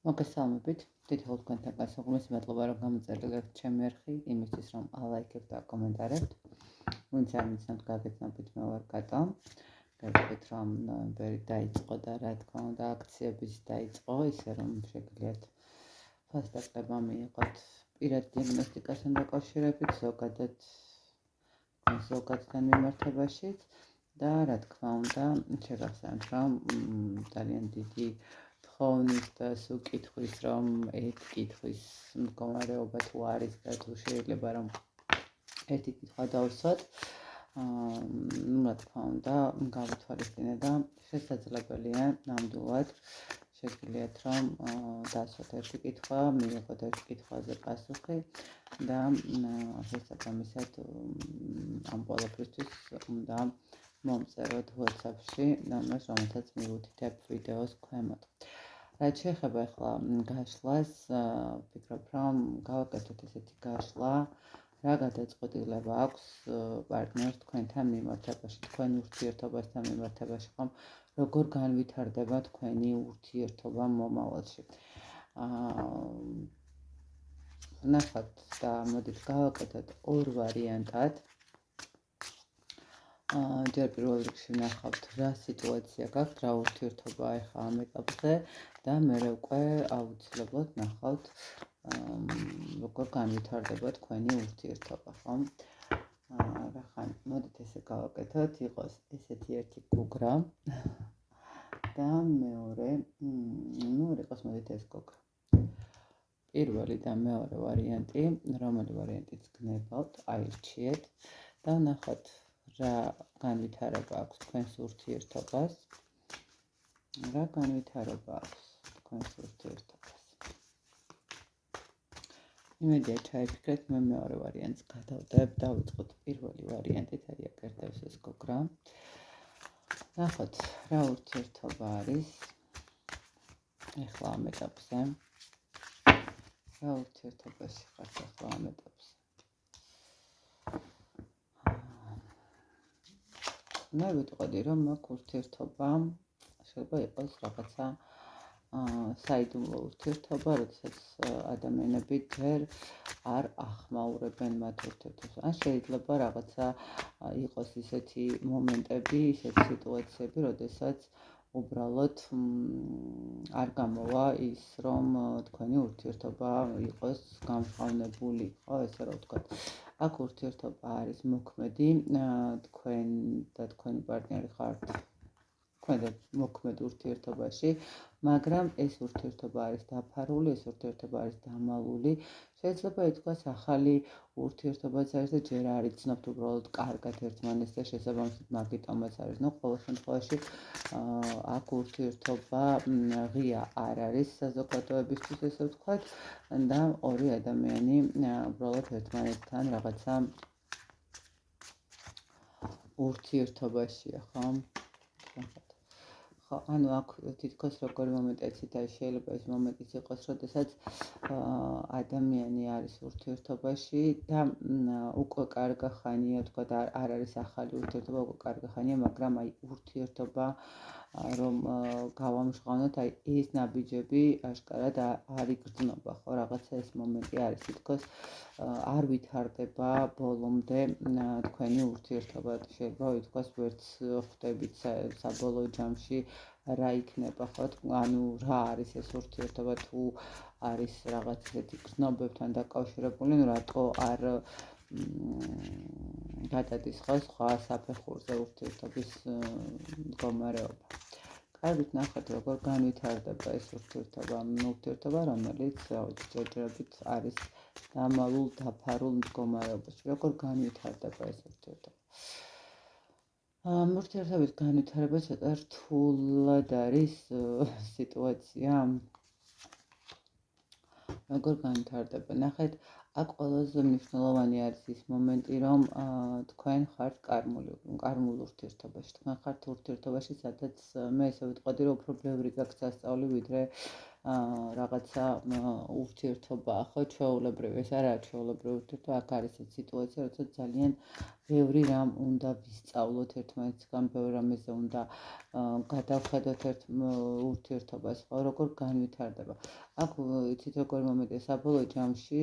მოგესალმებით. Დიდხანს თქვენთან გასაუბრების მადლობა რომ გამოწერილ ერთ ჩემი არხი, იმისთვის რომ ალაიქებთ და კომენტარებთ. ვინც არ მიცნობთ, გაგეცნობთ, მე ვარ კატო. გაიგეთ რომ ნოემბერი დაიწყო და რა თქმა უნდა აქციებიც დაიწყო, ისე რომ შეგიძლიათ ფასტაკება მიიღოთ პირად დიაგნოსტიკასთან დაკავშირებით, ზოგადთან მიმართებაში და რა თქმა უნდა შეგახსენებთ რომ ძალიან დიდი ხოვნის და უკითხვის რომ ერთ კითხვის მდგომარეობა თუ არის და თუ შეიძლება რომ ერთი კითხვა დავუსვათ, რა თქმა უნდა გავითვალისწინეთ და შესაძლებელია ნამდვილად შეგიძლიათ რომ დასვათ ერთი კითხვა, მიიღოთ ერთ კითხვაზე პასუხი და შესაბამისად ამ ყველაფრისთვის უნდა მომწეროთ WhatsApp-ში ნომერს, რომელსაც მივუთითებ ვიდეოს ქვემოთ. რაც შეეხება ახლა გაშლას, ვფიქრობ რომ გავაკეთოთ ესეთი გაშლა, რა გადაწყვეტილება აქვს პარტნიორს თქვენთან მიმართებაში, თქვენ ურთიერთობასთან მიმართებაში, ხომ როგორ განვითარდება თქვენი ურთიერთობა მომავალში. ნახოთ და მოდით გავაკეთოთ ორ ვარიანტად. ჯერ პირველ რიგში ვნახავთ რა სიტუაცია გაქვთ, რა ურთიერთობა ახლა ამ ეტაპზე და მერე უკვე აუცილებლად ვნახავთ როგორ განვითარდება თქვენი ურთიერთობა, ხო? რახან მოდით ესე გავაკეთოთ, იყოს ესეთი ერთი გოგრა და მეორე იყოს მოდით ეს გოგრა. პირველი და მეორე ვარიანტი, რომელი ვარიანტიც გნებავთ, აირჩიეთ და ვნახოთ რა განვითარება აქვს თქვენს ურთიერთობას. რა განვითარება აქვს თქვენს ურთიერთობას. იმედია ჩაიფიქრეთ, მე მეორე ვარიანტს გადავდებ, დავიწყოთ პირველი ვარიანტით, აი აკერდებს ეს გოგრა. ნახოთ რა ურთიერთობა არის ახლა ამ ეტაპზე. რა ურთიერთობაში ხართ ახლა ამ ეტაპზე. მე ვიტყოდი რომ აქ ურთიერთობა შეიძლება იყოს რაღაცა საიდუმლო ურთიერთობა, როდესაც ადამიანები ჯერ არ ახმაურებენ მათ ურთიერთობას. ან შეიძლება რაღაცა იყოს ისეთი მომენტები, ისეთი სიტუაციები, როდესაც უბრალოდ არ გამოვა ის რომ თქვენი ურთიერთობა იყოს გამჟღავნებული, ხო, ესე რომ ვთქვათ. აქ ურთიერთობა არის მოქმედი, თქვენ და თქვენი პარტნიორი ხართ თქვენ და მოქმედ ურთიერთობაში, მაგრამ ეს ურთიერთობა არის დაფარული, ეს ურთიერთობა არის დამალული. შეიძლება ითქვას ახალი ურთიერთობაც არის და ჯერ არ იცნობთ უბრალოდ კარგად ერთმანეთს და შესაბამისად მაგიტომაც არის. ყოველ შემთხვევაში აქ ურთიერთობა ღია არ არის საზოგადოებისთვის, ესე ვთქვათ, და ორი ადამიანი უბრალოდ ერთმანეთთან რაღაცა ურთიერთობაშია, ხო? ანუ აქ თითქოს როგორი მომენტიც არის, შეიძლება ეს მომენტიც იყოს, როდესაც ადამიანი არის ურთიერთობაში და უკვე კარგი ხანია, თქვა არ არის ახალი ურთიერთობა, უკვე კარგი ხანია, მაგრამ აი ურთიერთობა რომ გავამჟღავნოთ, აი ეს ნაბიჯები აშკარად არ იგრძნობა, ხო, რაღაცა ეს მომენტი არის, თითქოს არ ვითარდება ბოლომდე თქვენი ურთიერთობა. შეიძლება ითქვას ვერც ხვდებით საბოლოო ჯამში რა იქნება, ხო, ანუ რა არის ეს ურთიერთობა, თუ არის რაღაც ისეთი გრძნობებთან დაკავშირებული, რატო არ გადადის ხო სხვა საფეხურზე ურთიერთობის მდგომარეობა. კარგით ნახეთ როგორ განვითარდება ეს ურთიერთობა, რომელიც ჯერჯერობით არის დამალულ, დაფარულ მდგომარეობაში. როგორ განვითარდება ეს ურთიერთობა. ურთიერთობის განვითარება ცოტა რთულად არის სიტუაცია. როგორ განვითარდება? ნახეთ, აქ ყველაზე მნიშვნელოვანი არის ის მომენტი, რომ თქვენ ხართ კარმულ ურთიერთობაში. თქვენ ხართ ურთიერთობაში, სადაც მე ესე ვიტყოდი, რომ უფრო ბევრი გაქვთ სასწაული, ვიდრე რაღაცა ურთიერთობაა, ხო, ჩვეულებრივი, ეს არაა ჩვეულებრივი ურთიერთობა, აქ არის ეს სიტუაცია, როცა ძალიან ბევრი რამ უნდა ვისწავლოთ ერთმანეთისგან, ბევრი რამეზე უნდა გადავხედოთ ურთიერთობას, ხო, როგორ განვითარდება. აქ იცით როგორ მომენტია, საბოლოო ჯამში,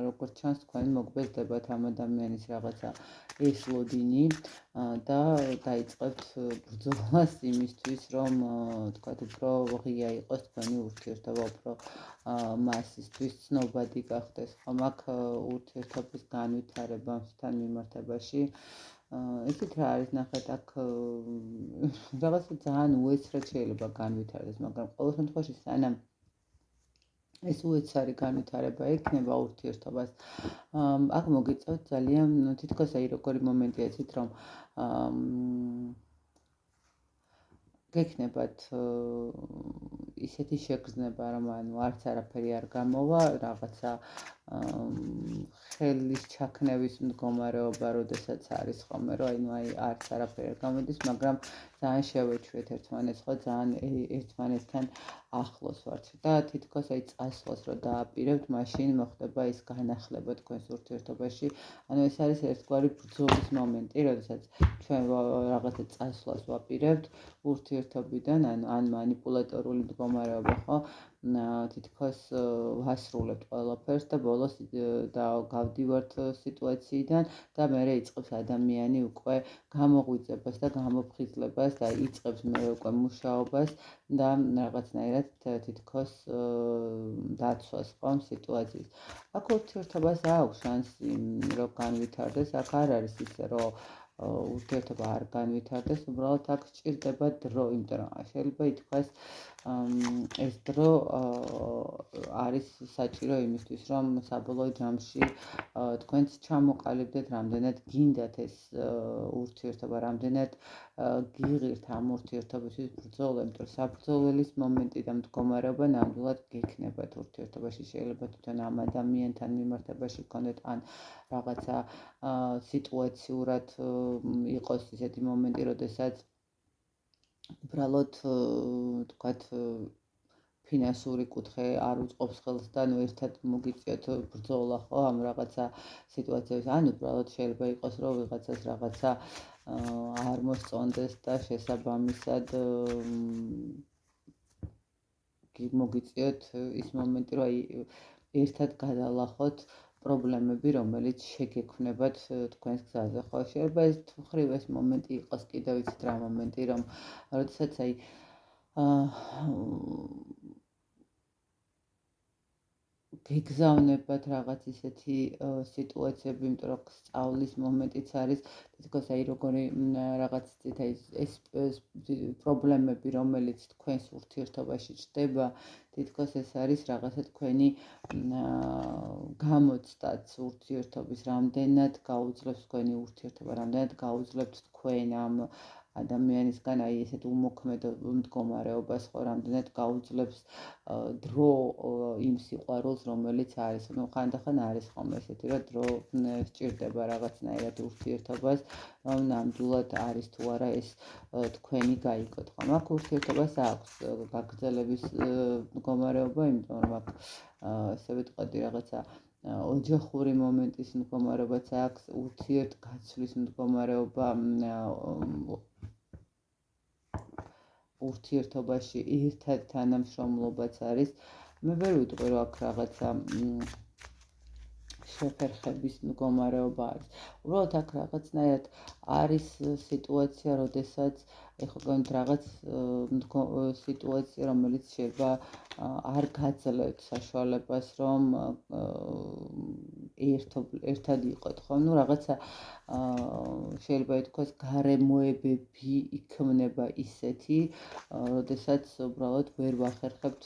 როგორც ჩანს, თქვენ მოგბეზდებათ ამ ადამიანის რაღაცა ეს ლოდინი და დაიწყებთ ბრძოლას იმისთვის, რომ თქვათ, უფრო ღია იყოს თქვენი ურთიერთობა, უფრო მასისთვის ცნობადი გახდეს. ხომ აქ ურთიერთობის განვითარება ამასთან მიმართებაში იცით რა არის ნახეთ აქ რაღაცა ძალიან უეცრად შეიძლება განვითარდეს, მაგრამ ყოველ შემთხვევაში სანამ ეს უეცარი განვითარება ექნება ურთიერთობას, აქ მოგიწევთ ძალიან თითქოს აი როგორი მომენტია იცით რომ გექნებათ ისეთი შეგრძნება, რომ ანუ არც არაფერი არ გამოვა, რაღაცა ხელის ჩაქნევის მდგომარეობა, როდესაც არის ხოლმე, რომ აი არც არაფერი არ გამოდის, მაგრამ ძალიან შევეჩვიეთ ერთმანეთს, ხო, ძალიან ერთმანეთთან ახლოს ვართ და თითქოს აი წასვლას რო დააპირებთ, მაშინ მოხდება ის განახლება თქვენს ურთიერთობაში. ანუ ეს არის ერთგვარი ბრძოლის მომენტი, როდესაც ჩვენ რაღაცა წასვლას ვაპირებთ ურთიერთობიდან, ან მანიპულატორული მდგომარეობა, ხო? თითქოს ვასრულებთ ყველაფერს და ბოლოს გავდივართ სიტუაციიდან და მერე იწყებს ადამიანი უკვე გამოღვიძებას და გამოფხიზლებას და იწყებს მერე უკვე მუშაობას და რაღაცნაირად თითქოს დაცვას ხო სიტუაციის. აქ ურთიერთობას აქვს შანსი რომ განვითარდეს, აქ არ არის ისე რომ ურთიერთობა არ განვითარდეს, უბრალოდ აქ სჭირდება დრო, იმიტომ რომ შეიძლება ითქვას ეს დრო არის საჭირო იმისთვის, რომ საბოლოო ჯამში თქვენც ჩამოყალიბდეთ, რამდენად გინდათ ეს ურთიერთობა, რამდენად გიღირთ ამ ურთიერთობისთვის ბრძოლა, იმიტომ რომ საბრძოლველის მომენტი და მდგომარეობა ნამდვილად გექნებათ ურთიერთობაში, შეიძლება თვითონ ამ ადამიანთან მიმართებაში გქონდეთ ან რაღაცა სიტუაციურად იყოს ისეთი მომენტი, როდესაც უბრალოდ თქვათ ფინანსური კუთხე არ უწყობს ხელს და ნუ ერთად მოგიწიოთ ბრძოლა ხო ამ რაღაცა სიტუაციებში, ან უბრალოდ შეიძლება იყოს რომ ვიღაცას რაღაცა არ მოსწონდეს და შესაბამისად მოგიწიოთ ის მომენტი, რომ აი ერთად გადალახოთ პრობლემები, რომელიც შეგექმნებათ თქვენს გზაზე, ხო? შეიძლება ეს მხრივ ეს მომენტი იყოს კიდევ იცით რა მომენტი, რომ როდესაც აი გეგზავნებათ რაღაც ისეთი სიტუაციები, იმიტომ რომ სწავლის მომენტიც არის, თითქოს აი როგორი რაღაც ეს პრობლემები, რომელიც თქვენს ურთიერთობაში ჩნდება, თითქოს ეს არის რაღაცა თქვენი გამოცდაც ურთიერთობის, რამდენად გაუძლებს თქვენი ურთიერთობა, რამდენად გაუძლებთ თქვენ ამ ადამიანისგან აი ესეთ უმოქმედ მდგომარეობას, ხო, რამდენად გაუძლებს დრო იმ სიყვარულს, რომელიც არის. ну ხანდახან არის ხოლმე ესეთი, რომ დრო სჭირდება რაღაცნაირად ურთიერთობას, რომ ნამდვილად არის თუ არა ეს თქვენი გაიგოთ. ხო, მაგ ურთიერთობას აქვს გაგრძელების მდგომარეობა, იმიტომ რომ აქ ესე ვიტყოდი რაღაცა ოჯახური მომენტის მდგომარეობაც აქვს, ურთიერთგაცვლის მდგომარეობა ურთიერთობაში ერთად თანამშრომლობაც არის. მე ვერ ვიტყვი რომ აქ რაღაცა შეფერხების მდგომარეობა არის. უბრალოდ აქ რაღაცნაირად არის სიტუაცია, როდესაც ეხლა რაღაც სიტუაცია, რომელიც შეიძლება არ გაძლევთ საშუალებას, რომ ერთად იყოთ, ხო? ну რაღაცა შეიძლება ითქვას გარემოებები იქმნება ისეთი, როდესაც უბრალოდ ვერ ვახერხებთ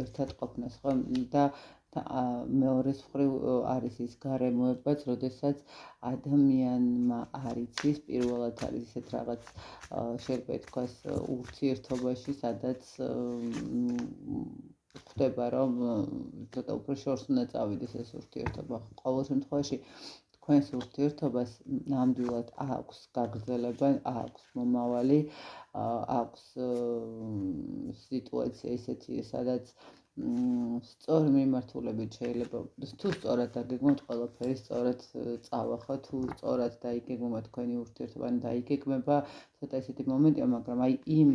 ერთად ყოფნას, ხო? და მეორეს მხრივ არის ის გარემოებაც, როდესაც ადამიანმა არ იცის, პირველად არის ისეთ რაღაც შეიძლება ითქვას ურთიერთობაში, სადაც ხდება რომ ცოტა უფრო შორს უნდა წავიდეს ეს ურთიერთობა. ყოველ შემთხვევაში თქვენს ურთიერთობას ნამდვილად აქვს გაგრძელება, აქვს მომავალი, აქვს სიტუაცია ისეთი, სადაც სწორი მიმართულებით შეიძლება თუ სწორად დაგეგმოთ ყველაფერი სწორად წავა, თუ სწორად დაიგეგმება თქვენი ურთიერთობა, დაიგეგმება ცოტა ისეთი მომენტია, მაგრამ აი იმ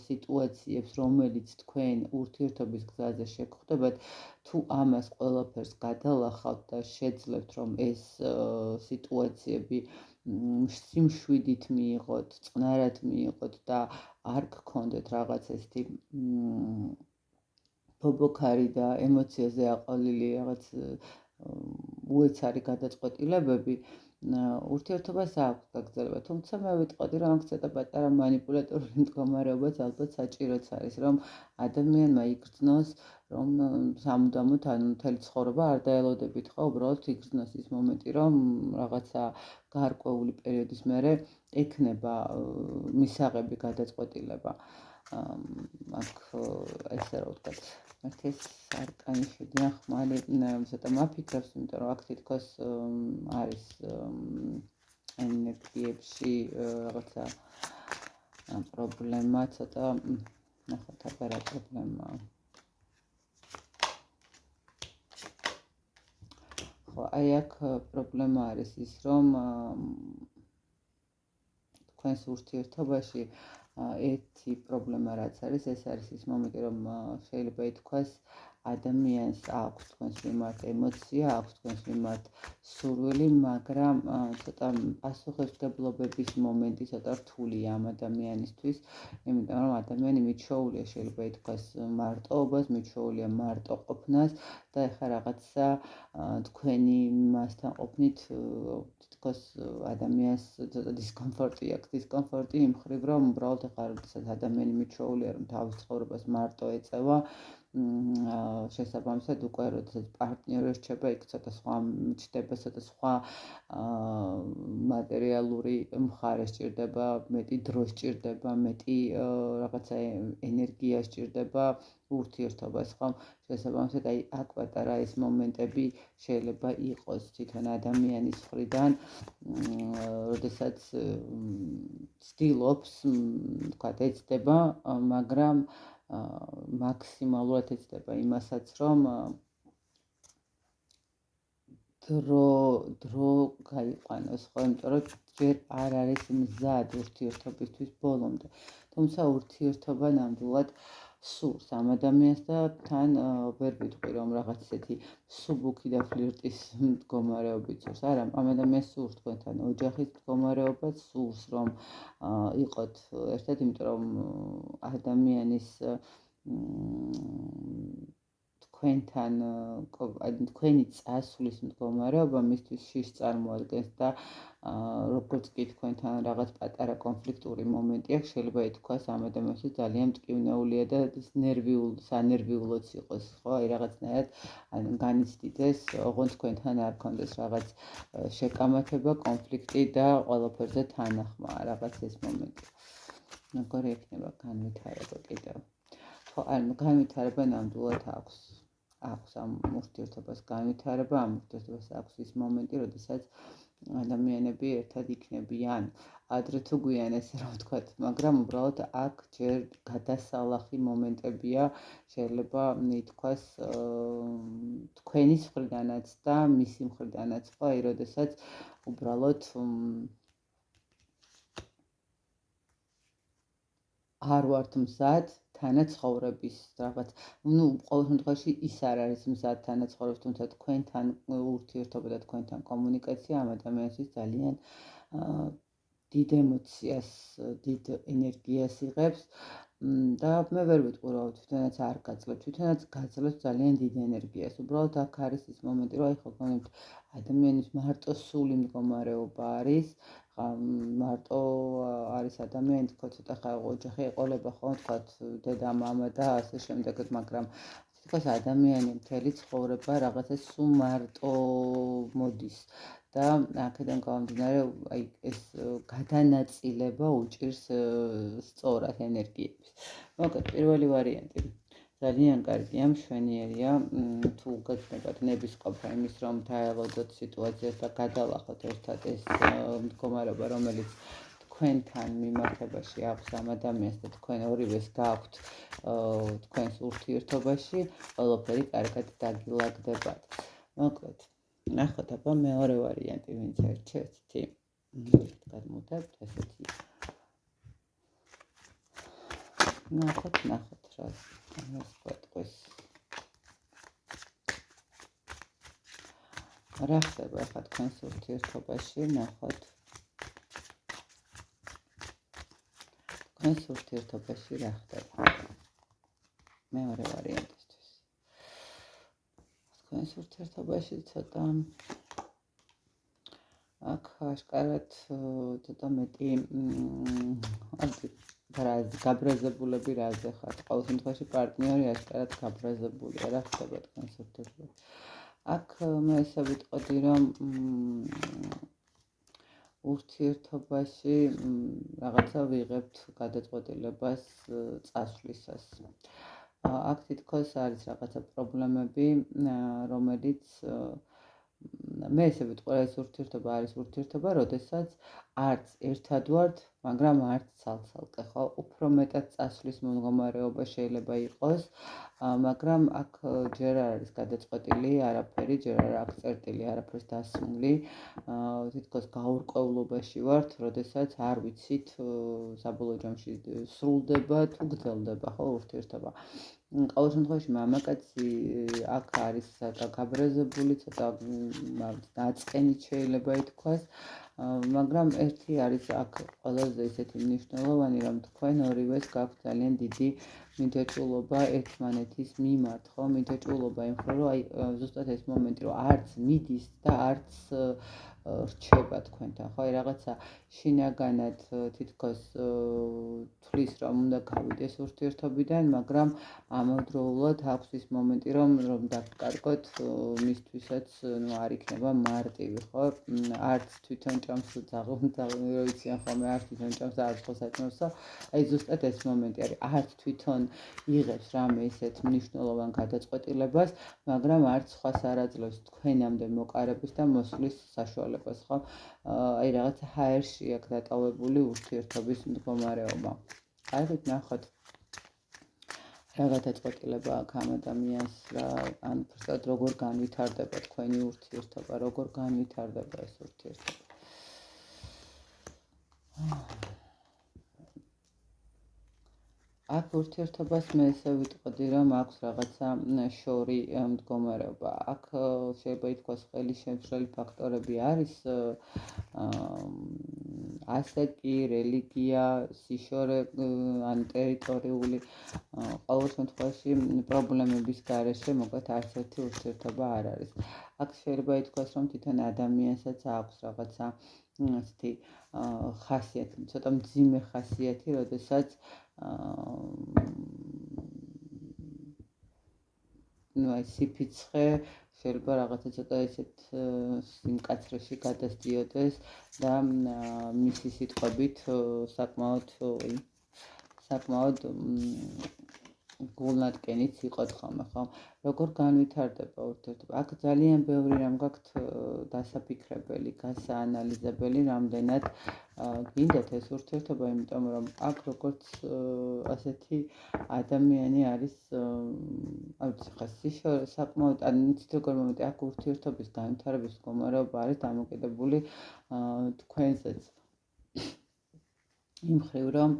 სიტუაციებს, რომელიც თქვენ ურთიერთობის გზაზე შეგხვდებათ, თუ ამას ყველაფერს გადალახავთ და შეძლებთ, რომ ეს სიტუაციები სიმშვიდით მიიღოთ, წყნარად მიიღოთ და არ გქონდეთ რაღაც ესეთი ბობოქარი და ემოციაზე აყოლილი რაღაც უეცარი გადაწყვეტილებები ურთიერთობას აქვს გაგრძელება. თუმცა მე ვიტყოდი, რომ აქ ცოტა პატარა მანიპულატორული მდგომარეობაც ალბათ საჭიროც არის, რომ ადამიანმა იგრძნოს, რომ სამუდამოდ მთელი ცხოვრება არ დაელოდებით, ხო, უბრალოდ იგრძნოს ის მომენტი, რომ რაღაცა გარკვეული პერიოდის მერე ექნება მისაღები გადაწყვეტილება. აქ ესე რა ვთქვათ, მართეს არკანი შედიან ხმალი ცოტა მაფიქრებს, იმიტომ რომ აქ თითქოს არის ენერგიებში რაღაცა პრობლემა, ცოტა ნახოთ აბა რა პრობლემაა. ხო, აი აქ პრობლემა არის ის, რომ თქვენს ურთიერთობაში ერთი პრობლემა რაც არის, ეს არის ის მომენტი, რომ შეიძლება ითქვას ადამიანს აქვს თქვენს მიმართ ემოცია, აქვს თქვენს მიმართ სურვილი, მაგრამ ცოტა პასუხისმგებლობების მომენტი ცოტა რთულია ამ ადამიანისთვის, იმიტომ რომ ადამიანი მიჩვეულია შეიძლება ითქვას მარტოობას, მიჩვეულია მარტო ყოფნას და ეხლა რაღაცა თქვენი მასთან ყოფნით თითქოს ადამიანს ცოტა დისკომფორტი აქვს. დისკომფორტი იმ მხრივ, რომ უბრალოდ ეხლა როდესაც ადამიანი მიჩვეულია, რომ თავის ცხოვრებას მარტო ეწევა, შესაბამისად უკვე როდესაც პარტნიორი რჩება, იქ ცოტა სხვა ჩდება, ცოტა სხვა მატერიალური მხარე სჭირდება, მეტი დრო სჭირდება, მეტი რაღაცა ენერგია სჭირდება ურთიერთობას, ხო? შესაბამისად, აი აქ პატარა ეს მომენტები შეიძლება იყოს თვითონ ადამიანის მხრიდან, როდესაც ცდილობს, ვთქვათ, ეცდება, მაგრამ მაქსიმალურად ეცდება იმასაც, რომ დრო გაიყვანოს, ხო, იმიტომ რომ ჯერ არ არის მზად ურთიერთობისთვის ბოლომდე. თუმცა ურთიერთობა ნამდვილად სურს ამ ადამიანს და თან ვერ ვიტყვი, რომ რაღაც ისეთი მსუბუქი და ფლირტის მდგომარეობით სურს. არა, ამ ადამიანს სურს თქვენთან ოჯახის მდგომარეობაც, სურს რომ იყოთ ერთად, იმიტომ რომ ადამიანის თქვენთან თქვენი წასვლის მდგომარეობა მისთვის შიშს წარმოადგენს და როგორც კი თქვენთან რაღაც პატარა კონფლიქტური მომენტი აქვს, შეიძლება ითქვას ამ ადამიანისთვის ძალიან მტკივნეულია და სანერვიულოც იყოს, ხო, აი რაღაცნაირად განიცდიდეს, ოღონდ თქვენთან არ გქონდეს რაღაც შეკამათება, კონფლიქტი და ყველაფერზე თანახმა, რაღაც ეს მომენტი. როგორი ექნება განვითარება კიდევ? ხო, განვითარება ნამდვილად აქვს ამ ურთიერთობას განვითარება, ამ ურთიერთობას აქვს ის მომენტი, როდესაც ადამიანები ერთად იქნებიან, ადრე თუ გვიან ესე რომ ვთქვათ, მაგრამ უბრალოდ აქ ჯერ გადასალახი მომენტებია, შეიძლება ითქვას თქვენის მხრიდანაც და მისი მხრიდანაც, ხო, აი როდესაც უბრალოდ არ ვართ მზად თანაცხოვრების რაღაც, ყოველ შემთხვევაში ის არ არის მზად თანაცხოვრების, თუმცა თქვენთან ურთიერთობა და თქვენთან კომუნიკაცია ამ ადამიანისთვის ძალიან დიდ ემოციას, დიდ ენერგიას იღებს და მე ვერ ვიტყვი, რომ თვითონაც არ გაძლევ, თვითონაც გაძლევს ძალიან დიდ ენერგიას. უბრალოდ აქ არის ის მომენტი, რომ აი ხო გონებთ ადამიანის მარტო სული მდგომარეობა არის, მარტო არის ადამიანი, თქო ცოტა ხა ოჯახი ეყოლება, ხო, თქვათ დედა, მამა და ასე შემდეგ, მაგრამ თითქოს ადამიანი მთელი ცხოვრება რაღაცა სულ მარტო მოდის და აქედან გამომდინარე, აი ეს გადანაწილება უჭირს სწორად ენერგიების. მოკლედ, პირველი ვარიანტი ძალიან კარგია, მშვენიერია, თუ გექნებათ ნებისყოფა იმის, რომ დაელოდოთ სიტუაციას და გადალახოთ ერთად ეს მდგომარეობა, რომელიც თქვენთან მიმართებაში აქვს ამ ადამიანს და თქვენ ორივეს გაქვთ თქვენს ურთიერთობაში, ყველაფერი კარგად დაგილაგდებათ. მოკლედ, ნახოთ აბა მეორე ვარიანტი ვინც ერჩევთ თი. გადმოვდებთ ესეთი. ნახოთ რას გვეტყვის. რა ხდება ახლა თქვენს ურთიერთობაში, ნახოთ. თქვენს ურთიერთობაში რა ხდება? მეორე ვარიანტისთვის. თქვენს ურთიერთობაში ცოტა აქ აშკარად ცოტა მეტი გაბრაზებულები რაზე ხართ. ყოველ შემთხვევაში პარტნიორი აშკარად გაბრაზებულია. რა ხდება თქვენს ურთიერთობაში? აქ მე ესე ვიტყოდი, რომ ურთიერთობაში რაღაცა ვიღებთ გადაწყვეტილებას წასვლისას. აქ თითქოს არის რაღაცა პრობლემები, რომელიც მე ესე ვიტყვი, ეს ურთიერთობა არის ურთიერთობა, როდესაც არც ერთად ვართ, მაგრამ არც ცალ-ცალკე, ხო? უფრო მეტად წასვლის მდგომარეობა შეიძლება იყოს, მაგრამ აქ ჯერ არ არის გადაწყვეტილი არაფერი, ჯერ არ აქვს წერტილი არაფერს დასმული, თითქოს გაურკვევლობაში ვართ, როდესაც არ ვიცით საბოლოო ჯამში სრულდება თუ გრძელდება, ხო, ურთიერთობა. ყოველ შემთხვევაში მამაკაცი აქ არის ცოტა გაბრაზებული, ცოტა დაწყენით შეიძლება ითქვას, მაგრამ ერთი არის აქ ყველაზე ისეთი მნიშვნელოვანი, რომ თქვენ ორივეს გაქვთ ძალიან დიდი მიდაჭულობა ერთმანეთის მიმართ, ხო? მიდაჭულობა იმ მხრივ, რომ აი ზუსტად ეს მომენტი, რომ არც მიდის და არც რჩება თქვენთან, ხო? აი რაღაცა შინაგანად თითქოს თვლის, რომ უნდა გავიდეს ურთიერთობიდან, მაგრამ ამავდროულად აქვს ის მომენტი, რომ დაგკარგოთ მისთვისაც არ იქნება მარტივი, ხო? არც თვითონ ჭამს ვიციან ხოლმე, არც თვითონ ჭამს და არც ხოლმე საჭმელსა. აი ზუსტად ეს მომენტი არის, არც თვითონ იღებს რამე ისეთ მნიშვნელოვან გადაწყვეტილებას, მაგრამ არც სხვას არ აძლევს თქვენამდე მოკარების და მოსვლის საშუალებას, ხო? აი რაღაცა ჰაერში აქ დატოვებული ურთიერთობის მდგომარეობა. კარგით, ნახოთ. რა გადაწყვეტილება აქვს ამ ადამიანს, ან ფაქტობრივად როგორ განვითარდება თქვენი ურთიერთობა, როგორ განვითარდება ეს ურთიერთობა. აქ ურთიერთობას მე ესე ვიტყოდი, რომ აქვს რაღაცა შორი მდგომარეობა. აქ შეიძლება ითქვას ყველი შემცვლელი ფაქტორები არის, ასაკი, რელიგია, სიშორე, ან ტერიტორიული. ყოველ შემთხვევაში პრობლემების გარეშე მოკლედ არც ერთი ურთიერთობა არ არის. აქ შეიძლება ითქვას, რომ თვითონ ადამიანსაც აქვს რაღაცა ასეთი ხასიათი, ცოტა მძიმე ხასიათი, როდესაც აი სიფიცხე შეიძლება რაღაცა ცოტა ისეთ სიმკაცრეში გადასდიოდეს და მისი სიტყვებით საკმაოდ გულნატკენიც იყოთ ხოლმე, ხო? როგორ განვითარდება ურთიერთობა? აქ ძალიან ბევრი რამ გაქვთ დასაფიქრებელი, გასაანალიზებელი, რამდენად გინდათ ეს ურთიერთობა, იმიტომ რომ აქ როგორც ასეთი ადამიანი არის, არ ვიცი, ხა სიშორე საკმაოდ, ან იცით როგორ მომენტი, აქ ურთიერთობის განვითარების მდგომარეობა არის დამოკიდებული თქვენზეც. იმ მხრივ, რომ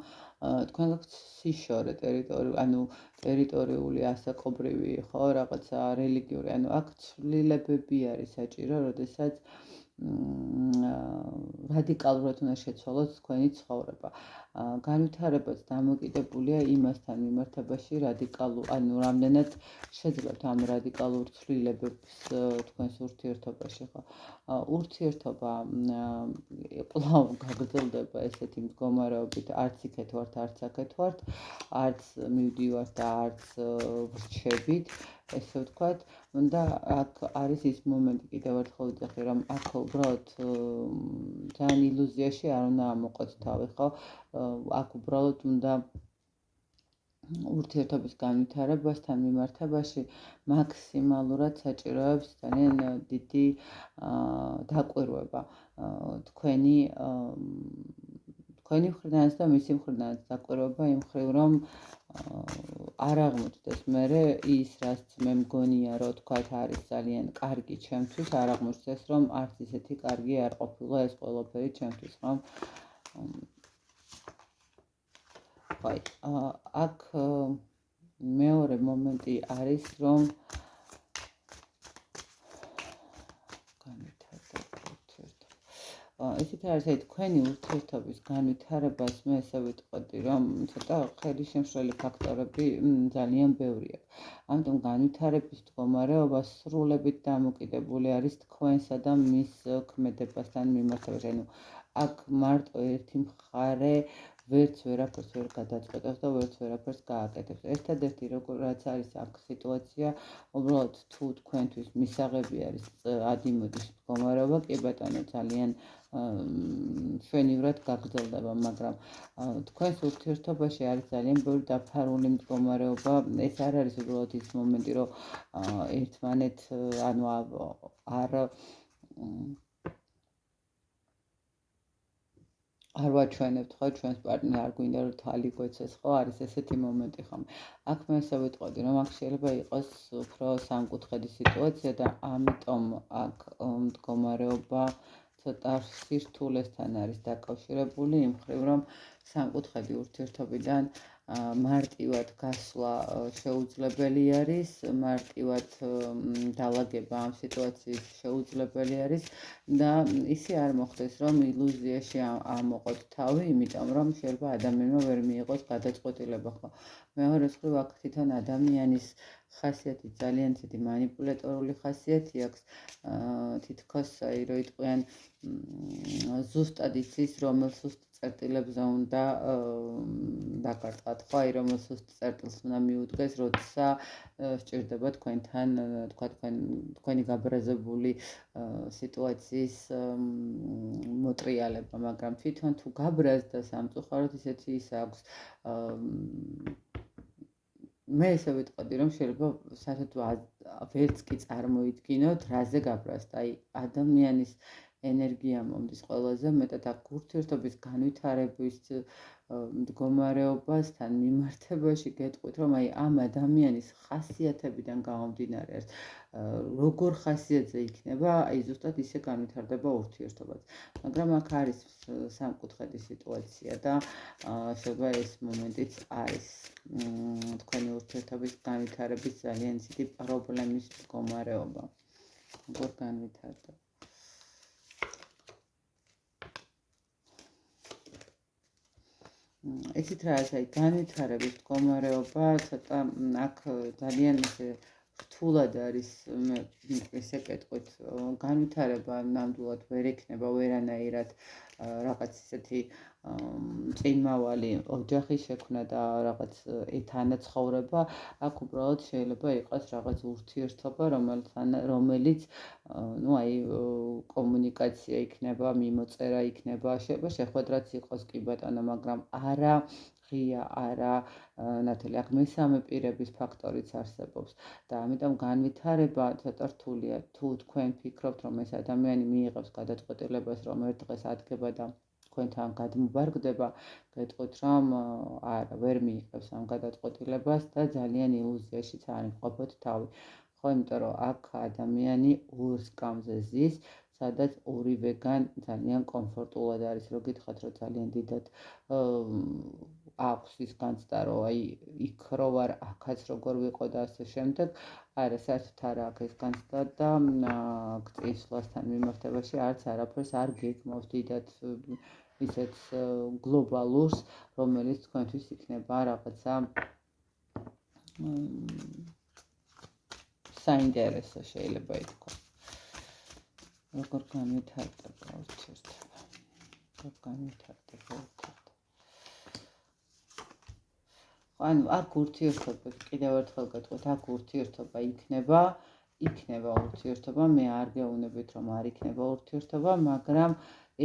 თქვენ გაქვთ სიშორე ტერიტორიული, ასაკობრივი, ხო, რაღაცა რელიგიური, ანუ აქ ცვლილებები არის საჭირო, როდესაც რადიკალურად უნდა შეცვალოს თქვენი ცხოვრება. განვითარებაც დამოკიდებულია იმასთან მიმართებაში, ანუ რამდენად შეძლებთ ამ რადიკალურ ცვლილებებს თქვენს ურთიერთობაში, ხო? ურთიერთობა კვლავ გაგრძელდება ესეთი მდგომარეობით, არც იქეთ ვართ, არც აქეთ ვართ, არც მივდივართ და არც ვრჩებით, ესე ვთქვათ, და აქ არის ის მომენტი, კიდევ ერთხელ ვიძახი, რომ აქ უბრალოდ ძალიან ილუზიაში არ უნდა ამოყვეთ თავი, ხო? აქ უბრალოდ უნდა ურთიერთობის განვითარებასთან მიმართებაში მაქსიმალურად საჭიროებს ძალიან დიდი თქვენი მხრიდანაც და მისი მხრიდანაც დაკვირვება იმ მხრივ, რომ არ აღმოჩნდეს მერე ის, რაც მე მგონია, რომ თქვათ არის ძალიან კარგი ჩემთვის, არ აღმოჩნდეს, რომ არც ისეთი კარგი არ ყოფილა ეს ყველაფერი ჩემთვის, რომ აი, აქ მეორე მომენტი არის, რომ ესეთ არის აი თქვენი ურთიერთობის განვითარებას მე ესე ვიტყოდი, რომ ცოტა ხელისშემშლელი ფაქტორები ძალიან ბევრია. ამიტომ განვითარების მდგომარეობა სრულებით დამოკიდებული არის თქვენსა და მის ქმედებასთან მიმართებაში. ანუ აქ მარტო ერთი მხარე ვერც ვერაფერს ვერ გადაწყვეტავს და ვერც ვერაფერს გააკეთებს. ერთადერთი რაც არის აქ სიტუაცია, უბრალოდ თუ თქვენთვის მისაღები არის ადიმოდის მდგომარეობა, კი ბატონო, ძალიან ჩვენივრად გაგრძელდება, მაგრამ თქვენს ურთიერთობაში არის ძალიან ბევრი დაფარული მდგომარეობა. ეს არ არის უბრალოდ ის მომენტი, რომ ერთმანეთს ანუ არ ვაჩვენებთ ხო ჩვენს პარტნიორს, არ გვინდა რომ თვალი გვეცეს, ხო არის ესეთი მომენტი ხომ. აქ მე ესე ვიტყოდი, რომ აქ შეიძლება იყოს უფრო სამკუთხედი სიტუაცია და ამიტომ აქ მდგომარეობა ცოტა სირთულესთან არის დაკავშირებული, იმ მხრივ, რომ სამკუთხედი ურთიერთობიდან მარტივად გასვლა შეუძლებელი არის, მარტივად დალაგება ამ სიტუაციის შეუძლებელი არის და ისე არ მოხდეს, რომ ილუზიაში ამოყოთ თავი, იმიტომ რომ შეიძლება ადამიანმა ვერ მიიღოს გადაწყვეტილება, ხო. მეორე მხრივ აქ თვითონ ადამიანის ხასიათი ძალიან ცივი მანიპულატორული ხასიათი აქვს, თითქოს აი რო იტყვიან ზუსტად იცის, რომელ სუსტ წერტილებზე უნდა დაკარწყათ, ხო, აი რომელ სუსტ წერტილს უნდა მიუდგეს, როცა სჭირდება თქვენთან, თქვა თქვენი გაბრაზებული სიტუაციის მოტრიალება, მაგრამ თვითონ თუ გაბრაზდა სამწუხაროდ ისეთი ის აქვს მე ესე ვიტყოდი, რომ შეიძლება საერთოდ ვერც კი წარმოიდგინოთ, რაზე გაბრაზდა. აი ადამიანის ენერგია მომდის ყველაზე მეტად აქ ურთიერთობის განვითარების მდგომარეობასთან მიმართებაში გეტყვით, რომ აი ამ ადამიანის ხასიათებიდან გამომდინარე არის, როგორ ხასიათზე იქნება, აი ზუსტად ისე განვითარდება ურთიერთობაც. მაგრამ აქ არის სამკუთხედი სიტუაცია და შეიძლება ეს მომენტიც არის თქვენი ურთიერთობის განვითარების ძალიან ცივი პრობლემის მდგომარეობა. როგორ განვითარდება? ესეთ რა არის, აი განვითარების მდგომარეობა ცოტა აქ ძალიან ისე რთულად არის, მე ესე კეთყვით, განვითარება ნამდვილად ვერ ექნება ვერანაირად რაღაც ისეთი წინმავალი ოჯახის შექმნა და რაღაც თანაცხოვრება, აქ უბრალოდ შეიძლება იყოს რაღაც ურთიერთობა, რომელიც ну აი კომუნიკაცია იქნება, მიმოწერა იქნება, შეიძლება შეხვედრაც იყოს კი ბატონო, მაგრამ არა ღია, არა ნათელი, აქ მესამე პირების ფაქტორიც არსებობს და ამიტომ განვითარება ცოტა რთულია. თუ თქვენ ფიქრობთ, რომ ეს ადამიანი მიიღებს გადაწყვეტილებას, რომ ერთ დღეს ადგება და თქვენთან გადმობარგდება, გეტყვით, რომ არა, ვერ მიიღებს ამ გადაწყვეტილებას და ძალიან ილუზიაშიც არ იმყოფოთ თავი. ხო, იმიტომ რომ აქ ადამიანი ორ სკამზე ზის, სადაც ორივეგან ძალიან კომფორტულად არის, რო გითხრათ, რომ ძალიან დიდად აქვს ის განცდა, რომ აი იქ რო ვარ, აქაც როგორ ვიყო და ასე შემდეგ. არა, საერთოდ არ აქვს ეს განცდა და წინსვლასთან მიმართებაში არც არაფერს არ გეგმავს დიდად ისეთ გლობალურს, რომელიც თქვენთვის იქნება რაღაცა საინტერესო შეიძლება ითქვას. როგორ განვითარდება ურთიერთობა? როგორ განვითარდება ურთიერთობა? ანუ აქ ურთიერთობებს კიდევ ერთხელ გეტყვით, აქ ურთიერთობა იქნება ურთიერთობა, მე არ გეუბნებით, რომ არ იქნება ურთიერთობა, მაგრამ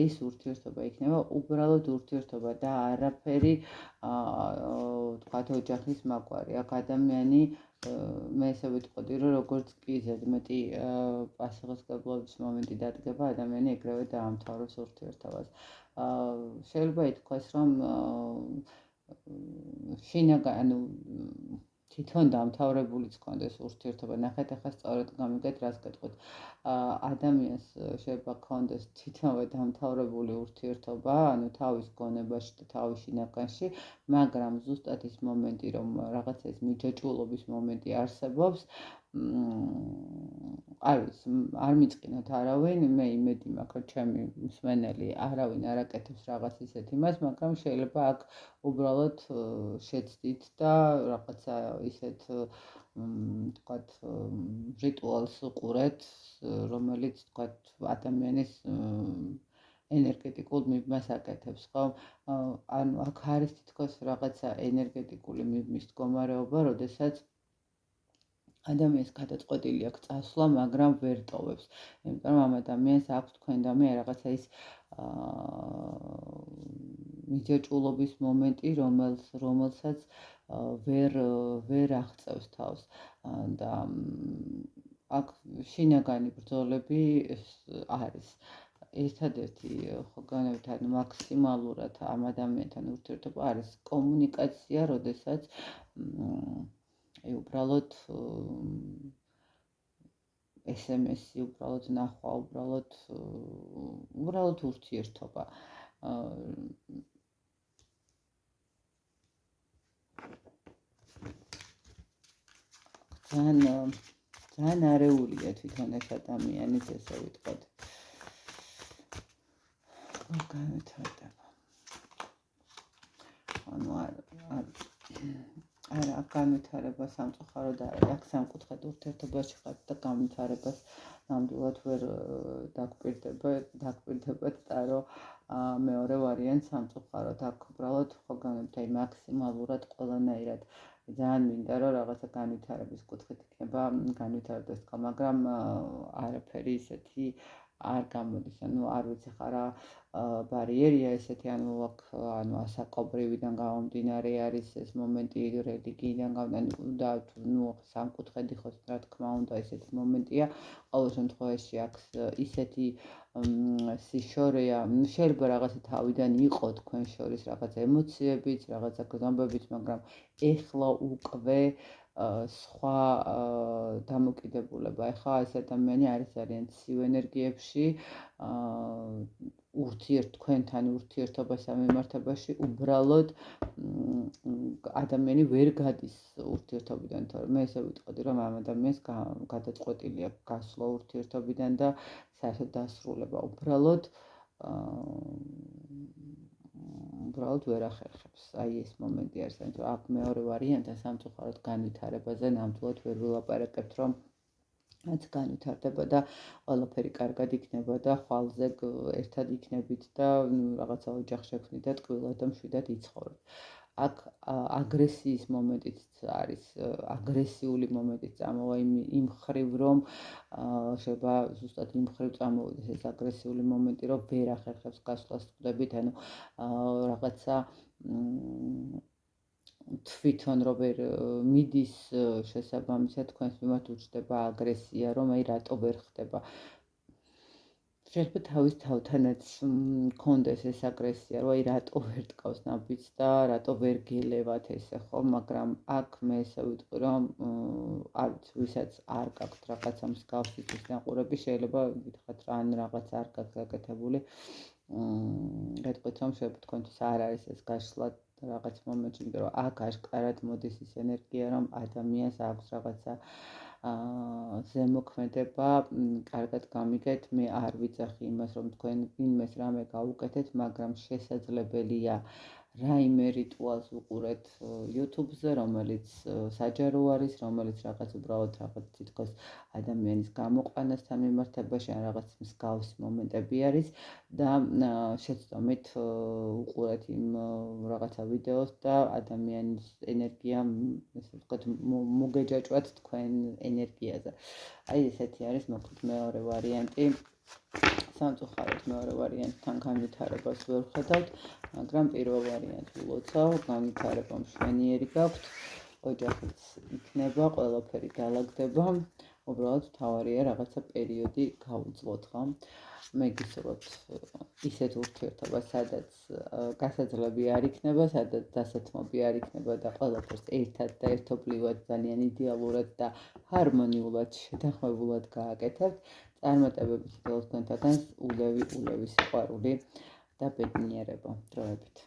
ეს ურთიერთობა იქნება უბრალოდ ურთიერთობა და არაფერი თქვათ ოჯახის მაგვარი. აქ ადამიანი მე ესე ვიტყოდი, რომ როგორც კი ზედმეტი პასუხისმგებლობის მომენტი დადგება, ადამიანი ეგრევე დაამთავრებს ურთიერთობას. შეიძლება ითქვას, რომ შინაგანი თვითონ დამთავრებულიც ჰქონდეს ურთიერთობა. ნახეთ, ახლა სწორედ გამიგეთ, რას გეტყვით. ადამიანს შეიძლება ჰქონდეს თვითონვე დამთავრებული ურთიერთობა, თავის გონებაში და თავის შინაგანში, მაგრამ ზუსტად ის მომენტი, რომ რაღაცა ის მიჯაჭვულობის მომენტი არსებობს, არ ვიცი, არ მიწყინოთ არავინ, მე იმედი მაქვს, რომ ჩემი მსმენელი არავინ არ აკეთებს რაღაც ისეთ იმას, მაგრამ შეიძლება აქ უბრალოდ შეცდით და რაღაცა ისეთ თქვათ რიტუალს უყურეთ, რომელიც თქვათ ადამიანის ენერგეტიკულ მიბმას აკეთებს, ხო? ანუ აქ არის თითქოს რაღაცა ენერგეტიკული მიბმის მდგომარეობა, როდესაც ადამიანს გადაწყვეტილი აქვს წასვლა, მაგრამ ვერ ტოვებს. იმიტომ რომ ამ ადამიანს აქვს თქვენ და მე რაღაცა ის მიჯაჭვულობის მომენტი, რომელსაც ვერ აღწევს თავს. და აქ შინაგანი ბრძოლები არის. ერთადერთი ხოგანებით ანუ მაქსიმალურად ამ ადამიანთან ურთიერთობა არის კომუნიკაცია, როდესაც უბრალოდ SMS-ი, უბრალოდ ნახვა, უბრალოდ ურთიერთობა. ძალიან არეულია თვითონ ეს ადამიანის, ესე ვიტყოდ. განვითარდება. ანუ არა, განვითარება სამწუხაროდ არ არის. აქ სამკუთხედ ურთიერთობაში ხართ და განვითარებას ნამდვილად ვერ დაგკვირდებათ და რომ მეორე ვარიანტი სამწუხაროდ აქ უბრალოდ ხოგანებით აი მაქსიმალურად ყველანაირად ძალიან მინდა რომ რაღაცა განვითარების კუთხით იქნება განვითარდეს თქო, მაგრამ არაფერი ისეთი არ გამოდის. ანუ არ ვიცი ხა რა ბარიერია ესეთი, ანუ ასაკობრივიდან გამომდინარე არის ეს მომენტი, რელიგიიდან და სამკუთხედი ხო რა თქმა უნდა ესეთი მომენტია. ყოველ შემთხვევაში აქ ისეთი სიშორეა, შეიძლება რაღაცა თავიდან იყო თქვენ შორის რაღაცა ემოციებიც, რაღაცა გრძნობებიც, მაგრამ ეხლა უკვე სხვა დამოკიდებულება. ეხლა ეს ადამიანი არიან ცივ ენერგიებში, თქვენთან ურთიერთობას ამემართებაში უბრალოდ ადამიანი ვერ გადის ურთიერთობიდან, თორემ მე ესე ვიტყოდი, რომ ამ ადამიანს გადაწყვეტილი აქვს გასვლა ურთიერთობიდან და საერთოდ დასრულება. უბრალოდ ვერ ახერხებს. აი ეს მომენტი არის, ანუ აქ მეორე ვარიანტი სამწუხაროდ განვითარებაზე ნამდვილად ვერ ვილაპარაკებთ, რომ რაც განვითარდება და ყველაფერი კარგად იქნება და ხვალზე ერთად იქნებით და რაღაცა ოჯახ შექმნით და ტკბილად და მშვიდად იცხოვრებთ. აქ აგრესიის მომენტიც არის, აგრესიული მომენტიც წამოვა იმ ხრივ, რომ შეიძლება ზუსტად იმ ხრივ წამოვიდეს ეს აგრესიული მომენტი, რომ ვერ ახერხებს გასვლას ტყდებით, ანუ რაღაცა თვითონ რო ვერ მიდის შესაბამისად თქვენს მიმართ უჩნდება აგრესია, რომ აი რატო ვერ ხდება. შეიძლება თავის თავთანაც მქონდეს ეს აგრესია, რომ აი რატო ვერ დგავს ნაბიჯს და რატო ვერ გელევათ ესე ხო, მაგრამ აქ მე ესე ვიტყვი, რომ არ ვიცი, ვისაც არ გაქვთ რაღაცა მსგავსი წინაყურები, შეიძლება გითხრათ რა ან რაღაც არ გაქვთ გაკეთებული. გეტყვით, რომ შეიძლება თქვენთვის არ არის ეს გაშლა რაღაც მომენტში, იმიტომ რომ აქ აშკარად მოდის ის ენერგია, რომ ადამიანს აქვს რაღაცა ზემოქმედება, კარგად გამიგეთ, მე არ ვიცახი იმას, რომ თქვენ ვინმეს რამე გაუკეთეთ, მაგრამ შესაძლებელია რაიმე რიტუალს უყურეთ YouTube-ზე, რომელიც საჯარო არის, რომელიც რაღაც უბრალოდ რაღაც თითქოს ადამიანის გამოყვანასთან მიმართებაში ან რაღაც მსგავსი მომენტები არის და შეცდომით უყურეთ იმ რაღაცა ვიდეოს და ადამიანის ენერგია, ესე ვთქვათ, მოგეჯაჭვათ თქვენ ენერგიაზე. აი ესეთი არის მოკლედ მეორე ვარიანტი. სამწუხაროდ მეორე ვარიანტთან განვითარებას ვერ ვხედავთ, მაგრამ პირველ ვარიანტს ვლოცავ, განვითარება მშვენიერი გაქვთ, ოჯახიც იქნება, ყველაფერი დალაგდება, უბრალოდ თავარია რაღაცა პერიოდი გავუძლოთ, ხო? მე გისურვებთ ისეთ ურთიერთობა, სადაც გასაძლები არ იქნება, სადაც დასათმობი არ იქნება და ყველაფერს ერთად და ერთობლივად ძალიან იდეალურად და ჰარმონიულად შეთანხმებულად გააკეთებთ. წარმატებებით დილს თქვენთაგან ულევი სიყვარული და ბედნიერება. დროებით.